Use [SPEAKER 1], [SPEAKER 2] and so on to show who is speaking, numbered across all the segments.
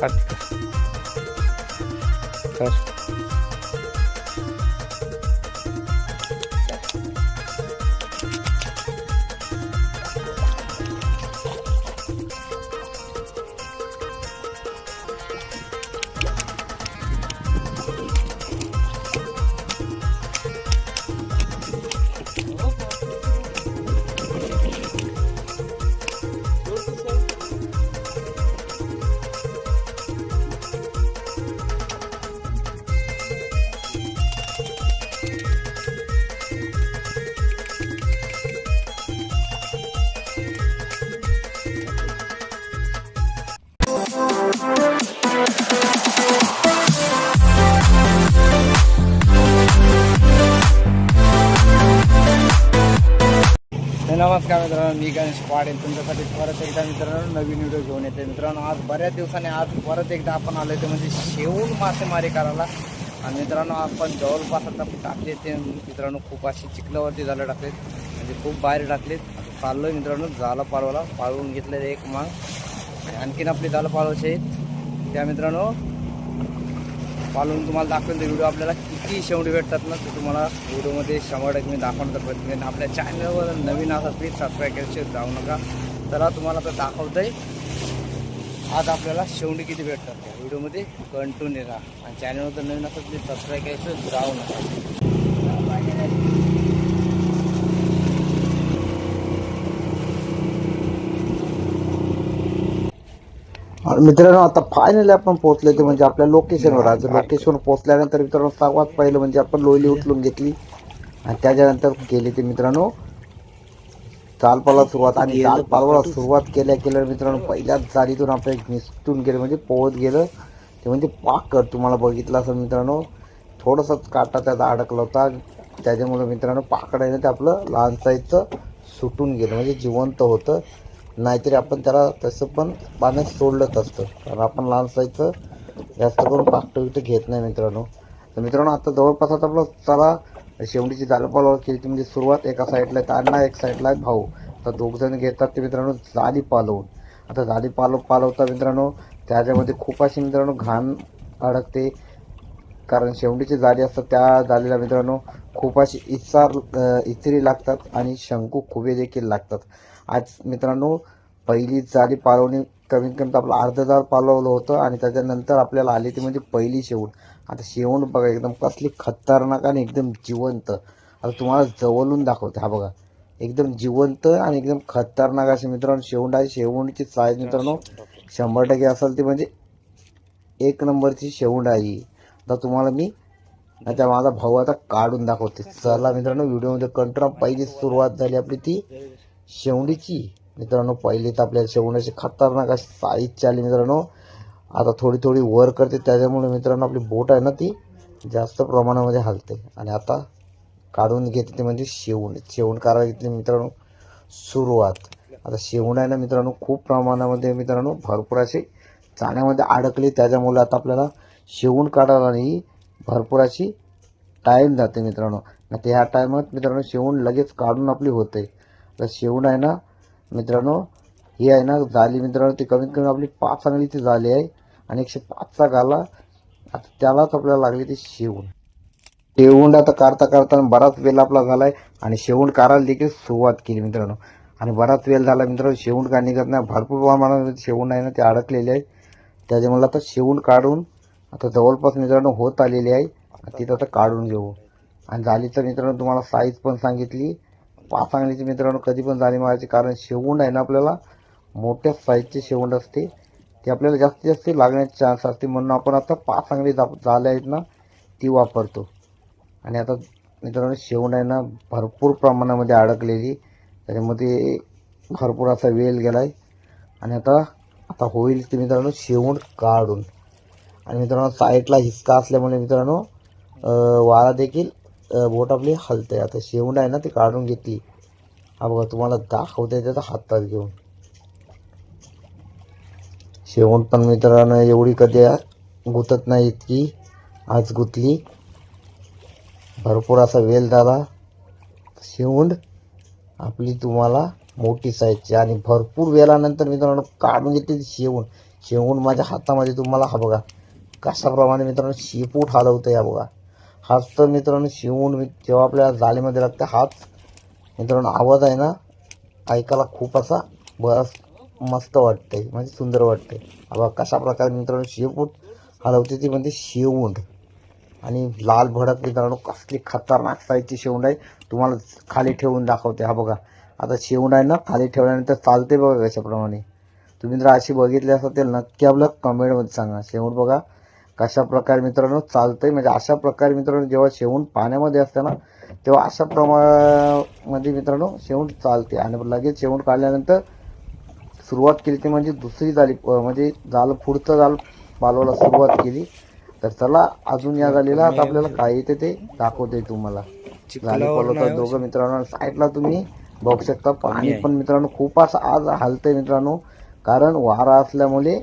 [SPEAKER 1] कर नमस्कार मित्रांनो, मी गणेश पाटील तुमच्यासाठी परत एकदा मित्रांनो नवीन व्हिडिओ घेऊन येते. मित्रांनो आज बऱ्याच दिवसाने आज परत एकदा आपण आलो ते म्हणजे शेवून मासेमारी करायला. आणि मित्रांनो आपण जवळपास आता टाकले ते मित्रांनो खूप अशी चिखलावरती झालं टाकलेत, म्हणजे खूप बाहेर टाकलेत. आता चाललो आहे मित्रांनो जाळं पाळवायला. पाळवून घेतलेलं एक माग आणि आणखीन आपली जाळं पाळवायची आहेत त्या मित्रांनो पाळून तुम्हाला दाखवेन. ते व्हिडिओ आपल्याला किती शेवटी भेटतात ना ते तुम्हाला व्हिडिओमध्ये 100% मी दाखवण्याचा प्रयत्न करेन. आपल्या चॅनलवर नवीन असा प्लीज सबस्क्राईब करायचे जाऊ नका. चला तुम्हाला तर दाखवतं आहे आज आपल्याला शेवटी किती भेटतात त्या व्हिडिओमध्ये कंटिन्यू राहा. आणि चॅनलवर तर नवीन असं प्लीज सबस्क्राईब करायचं जाऊ नका.
[SPEAKER 2] मित्रांनो आता फायनली आपण पोहोचले ते म्हणजे आपल्या लोकेशनवर. आज लोकेशनवर पोहोचल्यानंतर मित्रांनो सर्वात पहिलं म्हणजे आपण लोयली उचलून घेतली आणि त्याच्यानंतर गेले ते मित्रांनो जाळपाला सुरुवात. आणि जाळपाला सुरुवात केल्या मित्रांनो पहिल्याच जाळीतून आपल्या निसटून गेलं म्हणजे पोहत गेलं ते म्हणजे पाकड. तुम्हाला बघितलं असेल मित्रांनो थोडंसंच काटा त्यात अडकला होता, त्याच्यामुळे मित्रांनो पाकडाने ते आपलं लहान साईजचं सुटून गेलं म्हणजे जिवंत होतं. नाहीतरी आपण त्याला तसं पण पाण्यात सोडलंच असतं, कारण आपण लहान साईजचं जास्त करून पाकटं घेत नाही मित्रांनो. तर मित्रांनो आता जवळपास आता आपलं चला शेवटीची जाळपाला केली ती म्हणजे सुरुवात. एका साईडला आहेत अण्णा, एक साईडला आहेत भाऊ. तर दोघजण घेतात ते मित्रांनो जाळी पालवून. आता जाळी पालवता मित्रांनो त्याच्यामध्ये खूप अशी मित्रांनो घाण अडकते, कारण शेवटीची जाळी असतात त्या जाळीला मित्रांनो खूप अशी इचरी लागतात आणि शंकू खुबे देखील लागतात. आज मित्रांनो पहिली जाळी पालवणी कमीत कमी आपलं अर्ध जाळ पालवलं होतं आणि त्याच्यानंतर आपल्याला आली ती म्हणजे पहिली शेवण. आता शेवण बघा एकदम कसली खतरनाक आणि एकदम जिवंत. आता तुम्हाला जवळून दाखवते, हा बघा एकदम जिवंत आणि एकदम खतरनाक अशी मित्रांनो शेवण आहे. शेवणीची साईज मित्रांनो 100% असेल ती म्हणजे एक नंबरची शेवण आहे. आता तुम्हाला मी आता माझा भाऊ आता काढून दाखवते. चला मित्रांनो व्हिडिओमध्ये कंटिन्यू. पहिली सुरुवात झाली आपली ती शेवणीची मित्रांनो. पहिली तर आपल्याला शेवणाची खतरनाक अशी साईजची आली मित्रांनो. आता थोडी थोडी वर करते त्याच्यामुळे मित्रांनो आपली बोट आहे ना ती जास्त प्रमाणामध्ये हलते. आणि आता काढून घेते ते म्हणजे शेवण काढायला घेतली मित्रांनो सुरुवात. आता शेवण आहे ना मित्रांनो खूप प्रमाणामध्ये मित्रांनो भरपूर अशी चाण्यामध्ये अडकली, त्याच्यामुळे आता आपल्याला शेवण काढायला नाही भरपूर अशी टाईम जाते मित्रांनो. ना ते ह्या टायमात मित्रांनो शेवण लगेच काढून आपली होते. तर शेवण आहे ना मित्रांनो ही आहे ना जाळी मित्रांनो ती कमीत कमी आपली 5 अंगलीची जाळी आहे आणि 105चा गाला. आता त्यालाच आपल्याला लागली ती शेवण आता काढता बराच वेळ आपला झाला आहे आणि शेवण काढायला देखील सुरुवात केली मित्रांनो. आणि बराच वेळ झाला मित्रांनो शेवण का निघत नाही, भरपूर प्रमाणात शेवण आहे ना ते अडकलेले आहे. त्याच्यामुळे आता शेवण काढून आता जवळपास मित्रांनो होत आलेली आहे. तिथं आता काढून घेऊ. आणि जाळीचं मित्रांनो तुम्हाला साईज पण सांगितली 5 अंगलीची मित्रांनो. कधी पण जाळी मारायची, कारण शेवण आहे ना आपल्याला मोठ्या साईजची शेवण असते ती आपल्याला जास्तीत जास्त लागण्याची चान्स असते, म्हणून आपण आता 5 अंगली जाळ्या आहेत ना ती वापरतो. आणि आता मित्रांनो शेवण आहे ना भरपूर प्रमाणामध्ये अडकलेली, त्याच्यामध्ये भरपूर असा वेल गेला आहे. आणि आता होईल ते मित्रांनो शेवण काढून. आणि मित्रांनो साईडला हिसका असल्यामुळे मित्रांनो वारा देखील बोट आपली हलते. आता शेवण आहे ना ती काढून घेतली. हा बघा तुम्हाला दाखवते त्याचा हातात घेऊन. शेवण पण मित्रांनो एवढी कधी गुतत नाही, इतकी आज गुतली. भरपूर असा वेल झाला. शेवण आपली तुम्हाला मोठी साईजची आणि भरपूर वेळानंतर मित्रांनो काढून घेतली शेवण. शेवून माझ्या हातामध्ये तुम्हाला हा बघा कशाप्रमाणे मित्रांनो शेपूट हलवतं या बघा. हाच तर मित्रांनो शेवून जेव्हा आपल्या जाळीमध्ये लागते हाच मित्रांनो आवाज आहे ना ऐकायला खूप असा बरंच मस्त वाटते म्हणजे सुंदर वाटते. बघा कशा प्रकारे मित्रांनो शेपूट हलवते ती म्हणजे शेवूंड. आणि लाल भडक मित्रांनो कसली खतरनाक साईजची शेवूंड आहे. तुम्हाला खाली ठेवून दाखवते. हा बघा आता शेवूंड आहे ना खाली ठेवल्यानंतर चालते बघा कशाप्रमाणे. तुम्ही जर अशी बघितली असेल तर नक्की आपल्या कमेंटमध्ये सांगा. शेवूंड बघा कशा प्रकारे मित्रांनो चालतंय म्हणजे अशा प्रकारे मित्रांनो जेव्हा शेवूंड पाण्यामध्ये असते ना तेव्हा अशा मध्ये मित्रांनो शेवूंड चालते. आणि लगेच शेवूंड काढल्यानंतर सुरुवात केली ती म्हणजे दुसरी जाळी म्हणजे पुढचं जाल पालवायला सुरुवात केली. तर चला अजून या जाळीला आता आपल्याला काय येते ते दाखवते तुम्हाला. जाळी पलवतात दोघं मित्रांनो. साईडला तुम्ही बघू शकता पाणी पण मित्रांनो खूप असं आज हलतंय मित्रांनो. कारण वारा असल्यामुळे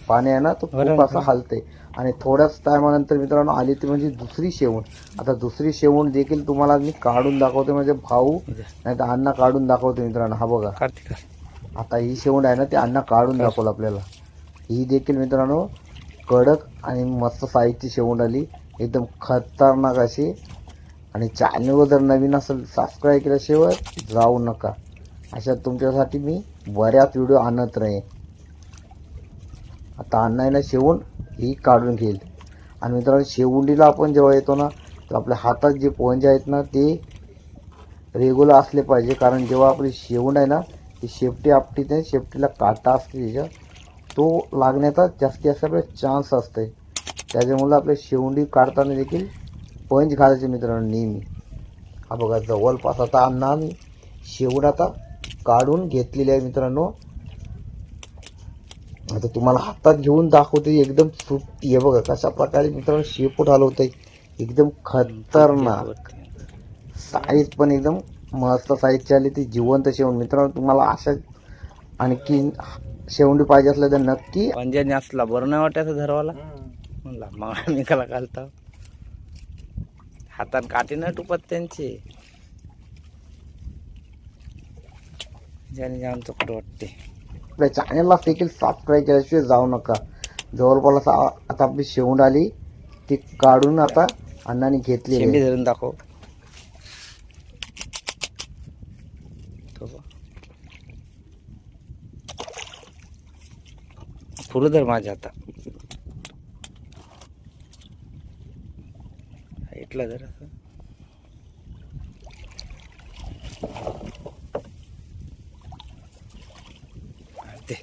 [SPEAKER 2] पाणी आहे ना तो खूप असं हलतंय. आणि थोड्याच टायमानंतर मित्रांनो आली ती म्हणजे दुसरी शेवूंड. आता दुसरी शेवूंड देखील तुम्हाला मी काढून दाखवते म्हणजे भाऊ नाही तर अण्णा काढून दाखवते मित्रांनो. हा बघा आता ही शेवूंड आहे ना ती अण्णा काढून दाखवलं आपल्याला. ही देखील मित्रांनो कडक आणि मस्त साईजची शेवूंड आली एकदम खतरनाक अशी. आणि चॅनलवर जर नवीन असेल सबस्क्राईब केल्याशिवाय जाऊ नका. अशा तुमच्यासाठी मी बऱ्याच व्हिडिओ आणत राहीन. आता अण्णाला शेवूंड ही काढून घेईल. आणि मित्रांनो शेवुंडीला आपण जेव्हा येतो ना तर आपल्या हातात जे पोंजे आहेत ना ते रेग्युलर असले पाहिजे. कारण जेव्हा आपली शेवूंड आहे ना ती शेपटी आपटीते शेपटीला काटा असते त्याच्या तो लागण्याचा जास्तीत जास्त आपले चान्स असते. त्याच्यामुळे आपल्या शेवुंडी काढताना देखील पंच घालायचे मित्रांनो नेहमी. हा बघा जवळपास आता अण्णा शेवूंड आता काढून घेतलेली आहे मित्रांनो. आता तुम्हाला हातात घेऊन दाखवते एकदम सुट्टी आहे बघा कशा प्रकारे मित्रांनो शेपूट हलवते एकदम खतरनाक. साईज पण एकदम मस्त साईजची आली ती जिवंत शेवूंड. मित्रांनो तुम्हाला अशा आणखी शेवंडी पाहिजे असल्या तर नक्की
[SPEAKER 1] पंजाने असला बरं नाही वाटायचं धरवाला म्हणला मग निघाला घालता हातात काठी नाही टुपत त्यांचे ज्याने जाम चुकट वाटते.
[SPEAKER 2] आपल्या चॅनलला देखील सबस्क्राईब केल्याशिवाय जाऊ नका. जवळपास आता आपली शेवूंड आली ती काढून आता अण्णाने घेतली.
[SPEAKER 1] शेंडी धरून दाखव. पुरं धर माझ्या आता इटला धर असं. ते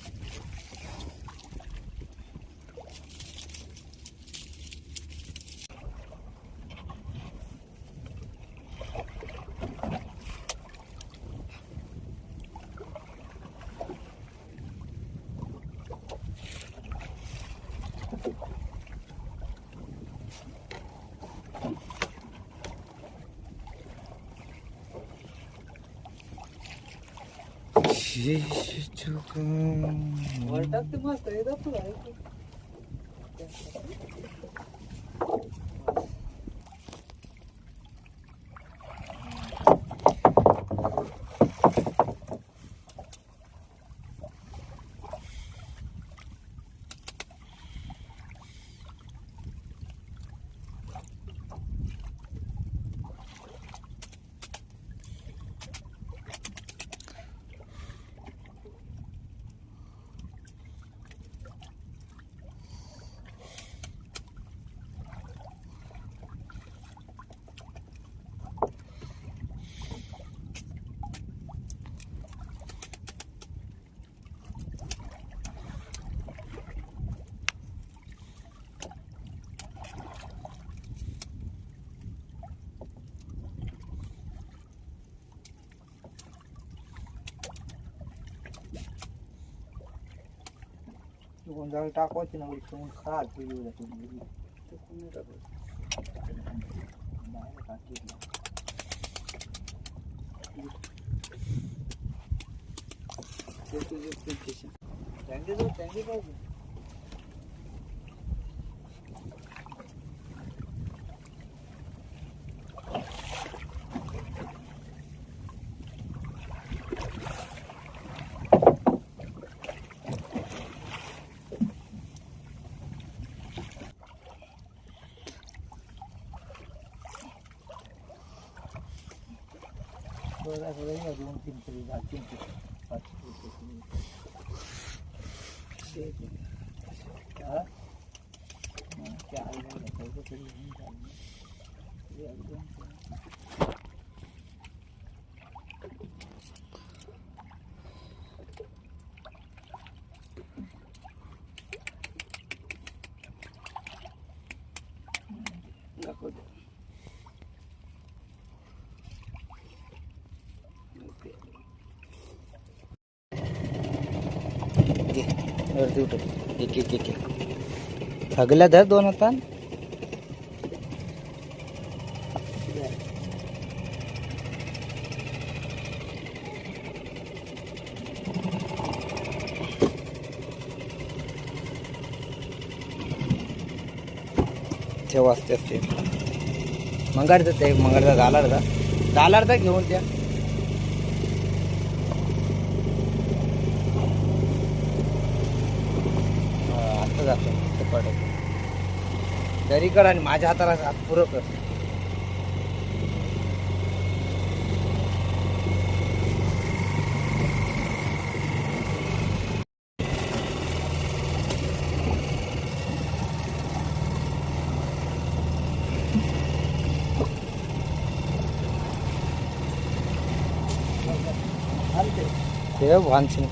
[SPEAKER 3] जाळी टाकवायची ना खा बरं असं जाईल ना 2-3 तरी 3 ते 5 हा त्या आईला घ्यायचं तरी घेऊन चाललं. तरी एकदम दाखवतो.
[SPEAKER 1] वरती उठव. एक एक एक एक थगल्या धर 2 हातान. ठेव असते असते मंगारचं ते मंगारचा गालारचा घेऊन द्या. आता जातो ते पडत दरी कर आणि माझ्या हाताला हात पुरं कर.
[SPEAKER 3] आलं ते.
[SPEAKER 1] ते वांछन